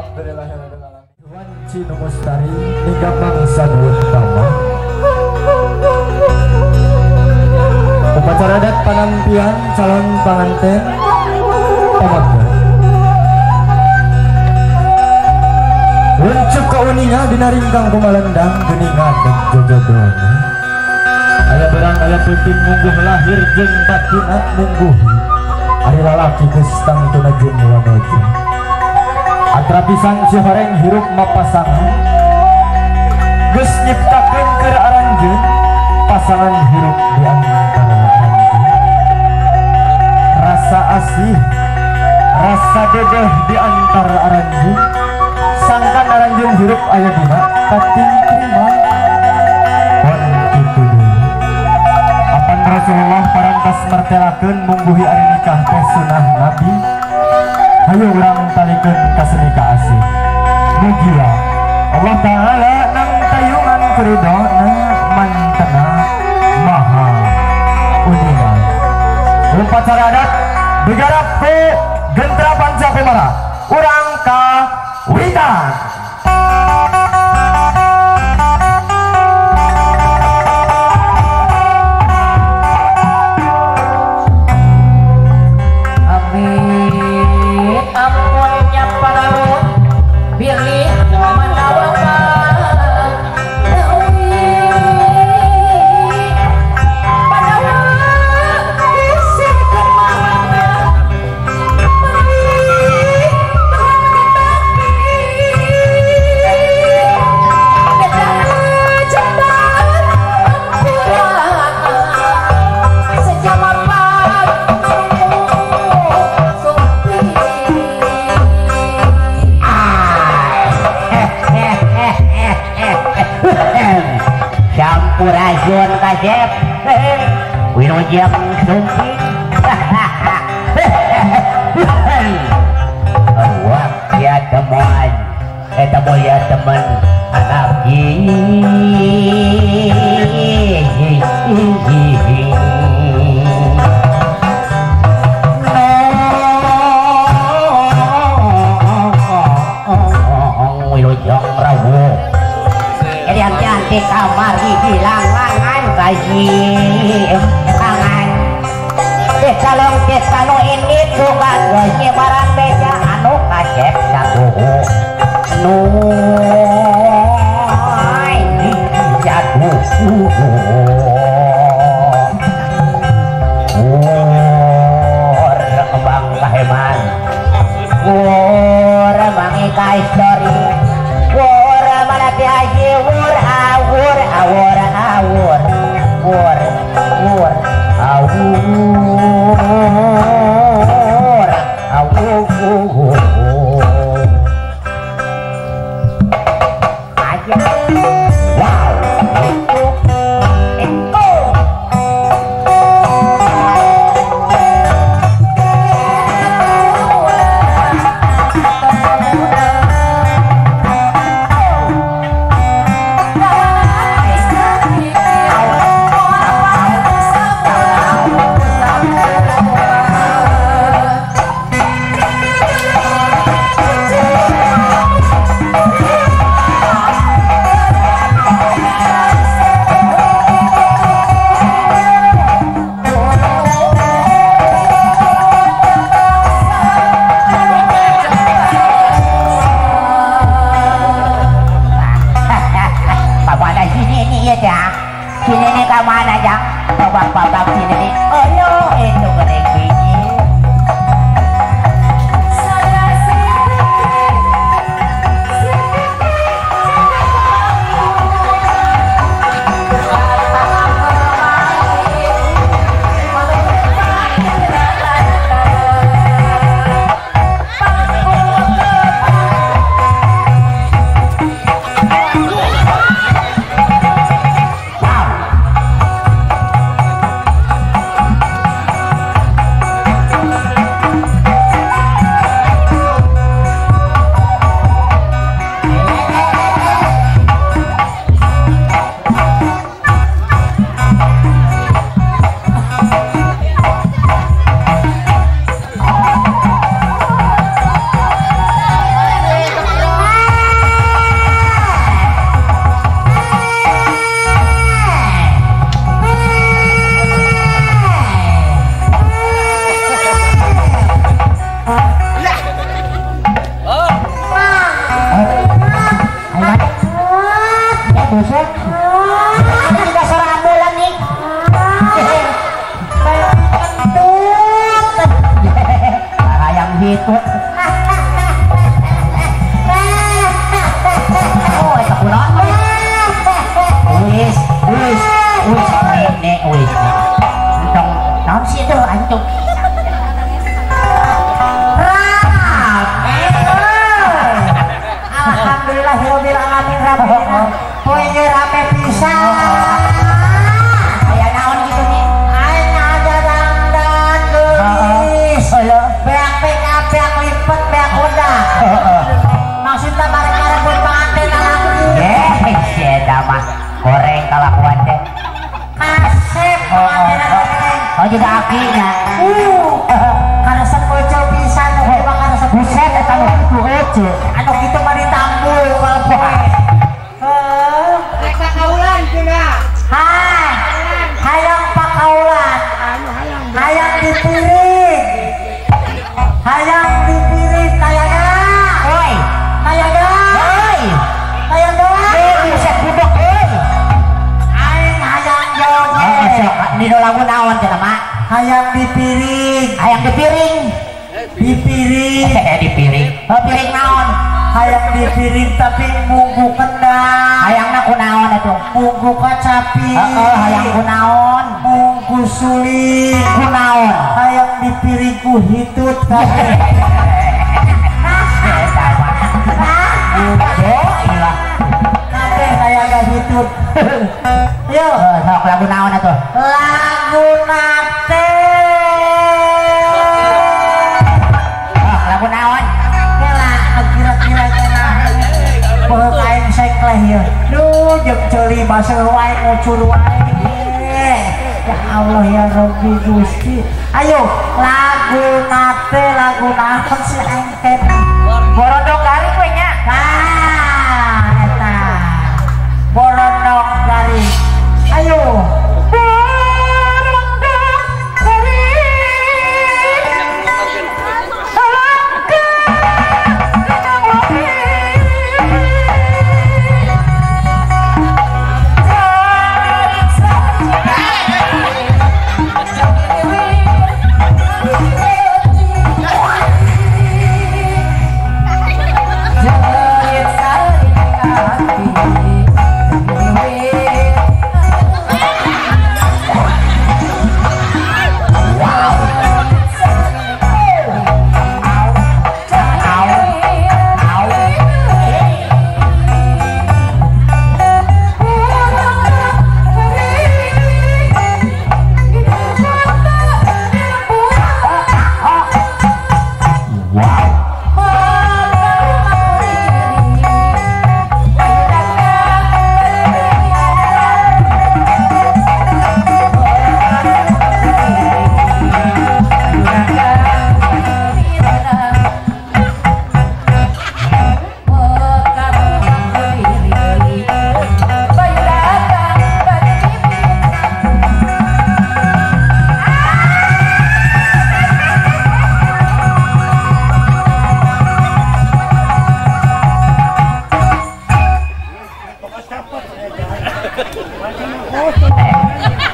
Alhamdulillahirrahmanirrahim. Cinu Mustari hingga bangsa dua utama. Upacara adat penampilan calon pengantin pemakaman. Uncuk kauninya dinaringkang kumalendang geningan dan jojodona. Aya berang aya peuting mungguh lahir jeung batinat mungguh. Ari lalaki geus tangtuna jeung wanoju. Atra pisan Cihoreng hirup mapasangan. Geus nyiptakeun keur aranjeun pasangan hirup di antara aranjeun. Rasa asih, rasa dedeh di antara aranjeun. Sangkan aranjeun hirup aya dina kating terima. Pon kitu deui. Apan Rasulullah parantos martelakeun mungguhi ari nikah teh sunah Nabi. Hayu urang talikeun ka senika asih. Mugia Allah Ta'ala nang tayungan keridona mantena maha uningan. Upacara adat digarap ku Gentra Panca Pemara urang ka Witan. Rajon kasep winojang sumping wah ya teman ya teman anak winojang rawo yang cantik kamar hilang mangan kaji mangan kalau ini suka gosnya barang beja anu kasep sabuhu nuai jatuh kembang kaheman bangi kaistori Haji awur awur awur awur awur awur awur awur aja wow gitu. Oh, itu kuno. Wis. Nek wis. Entong naon sih itu anjing. Alhamdulillahirabbil alamin rabbil poe ge rame pisan. Aya naon kitu nih? Aya ada dangdan geus. Beak lipet beak udah. Maksudna bareng-bareng buat panganten alami. Eta mah goreng kalakuan teh. Kasep panganten. Oh juga akinya. Karesep ojo pisan emang karesep buset eta mah ku ojo. Anu kitu mah ditambul bapak. Rek pakaulan cenah. Hai. Hayang pakaulan. Hayang dipiring. Hayang dipiring kayana. Oi. Kayana. Oi. Kayana. Buset budok euy. Aing hayang joget. Dino lagu naon cenah mah? Hayang dipiring. Hayang dipiring. Dipiring. Dipiring. Oh piring naon? Hayang dipiring tapi munggu kendang. Hayangna kunaon atuh? Munggu kacapi. Heeh, hayang kunaon? Munggu suling. Kunaon? Hayang dipiring ku hitut kabeh. Kabeh hayang hitut. Yo, sok lagu naon atuh? Lagu nate. Lagu naon? Kira-kira peuk aing sengkleh ieu. Duh, jeung ceuli baseuh wae ngucur wae. Ya Allah ya Rabbi Gusti. Ayo, lagu nate lagu naon si aing teh? Borodong garing we nya. Nah, eta. Borodong garing. Ayo.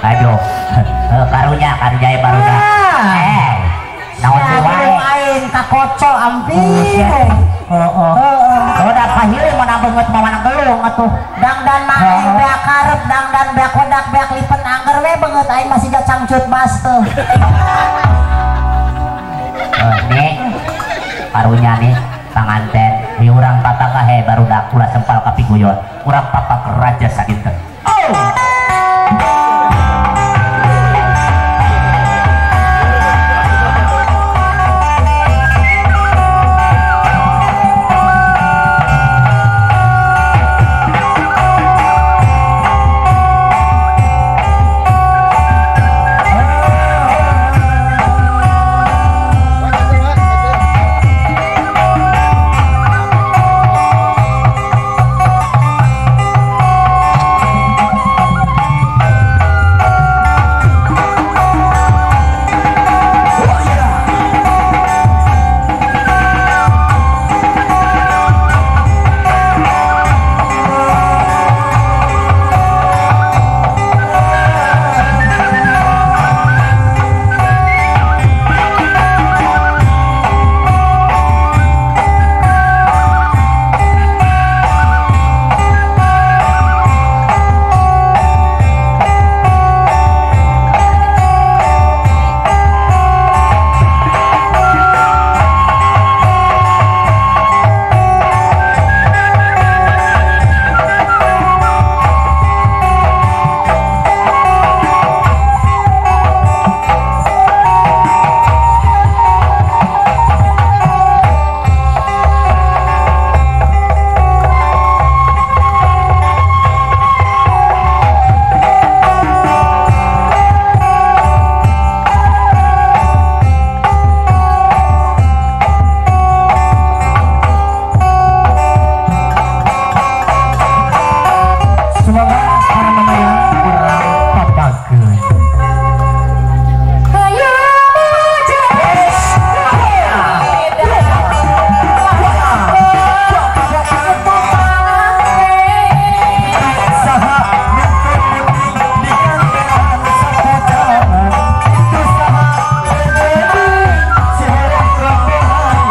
Aduh, karunya barudak. Naon teh wae aing kakoco ampir. Udah pahiling mun beungeut mawana gelung atuh. Dangdan mah aing beak karep, dangdan beak kodak, beak lipet angger we beungeut aing masih ja cangcut bas teh. Nih karunya nih panganten di urang patah kahe barudak ulah sempal kapiguyon. Urang papak raja sakinten. Oh.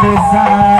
desa